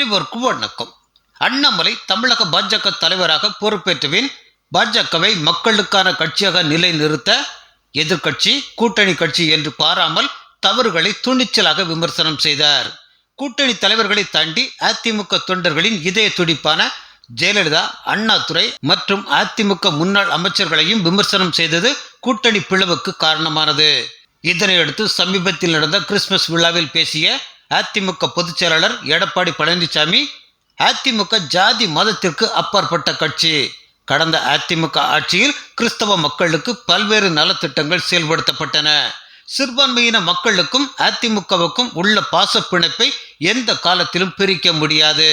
அனைவருக்கும் வணக்கம். அண்ணாமலை தமிழக பாஜக தலைவராக பொறுப்பேற்றபின் பாஜகவை மக்களுக்கான கட்சியாக நிலைநிறுத்த எதிர்கட்சி கூட்டணி கட்சி என்று பாராமல் தவறுகளை துணிச்சலாக விமர்சனம் செய்தார். கூட்டணி தலைவர்களை தாண்டி அதிமுக தொண்டர்களின் இதய துடிப்பான ஜெயலலிதா, அண்ணாதுரை மற்றும் அதிமுக முன்னாள் அமைச்சர்களையும் விமர்சனம் செய்தது கூட்டணி பிளவுக்கு காரணமானது. இதனையடுத்து சமீபத்தில் நடந்த கிறிஸ்துமஸ் விழாவில் பேசிய அதிமுக பொதுச் செயலாளர் எடப்பாடி பழனிசாமி, அதிமுக ஜாதி மதத்திற்கு அப்பாற்பட்ட கட்சி. கடந்த அதிமுக ஆட்சியில் கிறிஸ்தவ மக்களுக்கு பல்வேறு நலத்திட்டங்கள் செயல்படுத்தப்பட்டன. சிறுபான்மையின மக்களுக்கும் அதிமுகவுக்கும் உள்ள பாச பிணைப்பை எந்த காலத்திலும் பிரிக்க முடியாது.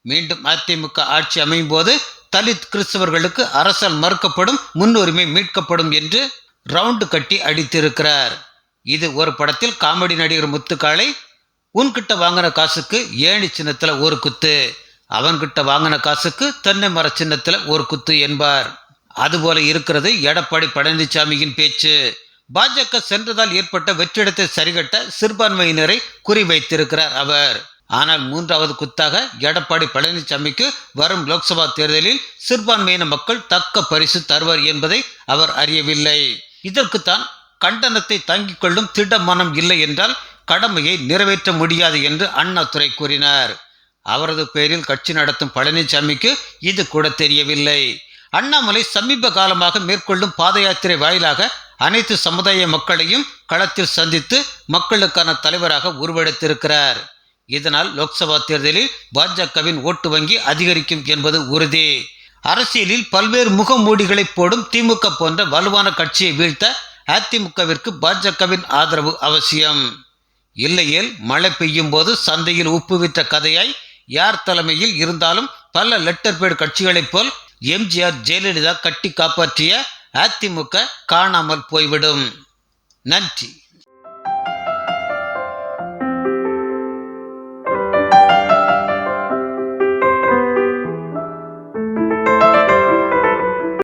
மீண்டும் அதிமுக ஆட்சி அமையும் போது தலித் கிறிஸ்தவர்களுக்கு அரசால் மறுக்கப்படும் முன்னுரிமை மீட்கப்படும் என்று ரவுண்டு கட்டி அடித்திருக்கிறார். இது ஒரு படத்தில் காமெடி நடிகர் முத்துக்காளை, உன்கிட்ட வாங்கின காசுக்கு ஏணி சின்னத்துல ஒரு குத்து, அவன்கிட்ட வாங்கின காசுக்கு தென்னை மர சின்னத்துல ஒரு குத்து என்பார். அதுபோல இருக்கிறது எடப்பாடி பழனிசாமியின் பேச்சு. பாஜக சென்றதால் ஏற்பட்ட வெற்றிடத்தை சரிகட்ட சிறுபான்மையினரை குறிவைத்திருக்கிறார் அவர். ஆனால் மூன்றாவது குத்தாக எடப்பாடி பழனிசாமிக்கு வரும் லோக்சபா தேர்தலில் சிறுபான்மையின மக்கள் தக்க பரிசு தருவார் என்பதை அவர் அறியவில்லை. இதற்குத்தான் கண்டனத்தை தாங்கிக் கொள்ளும் திட மனம் இல்லை என்றால் கடமையை நிறைவேற்ற முடியாது என்று அண்ணாதுரை கூறினார். அவரது பெயரில் கட்சி நடத்தும் பழனிசாமிக்கு இது கூட தெரியவில்லை. அண்ணாமலை சமீப காலமாக மேற்கொள்ளும் பாத யாத்திரை வாயிலாக அனைத்து சமுதாய மக்களையும் களத்தில் சந்தித்து மக்களுக்கான தலைவராக உருவெடுத்திருக்கிறார். இதனால் லோக்சபா தேர்தலில் பாஜகவின் ஓட்டு வங்கி அதிகரிக்கும் என்பது உறுதி. அரசியலில் பல்வேறு முகமூடிகளை போடும் திமுக போன்ற வலுவான கட்சியை வீழ்த்த அதிமுகவிற்கு பாஜகவின் ஆதரவு அவசியம். இல்லையேல் மழை பெய்யும் போது சந்தையில் உப்பு விற்ற கதையாய் யார் தலைமையில் இருந்தாலும் பல லெட்டர் பேட் கட்சிகளைப் போல் எம்ஜிஆர், ஜெயலலிதா கட்டி காப்பாற்றிய அதிமுக காணாமல் போய்விடும். நன்றி.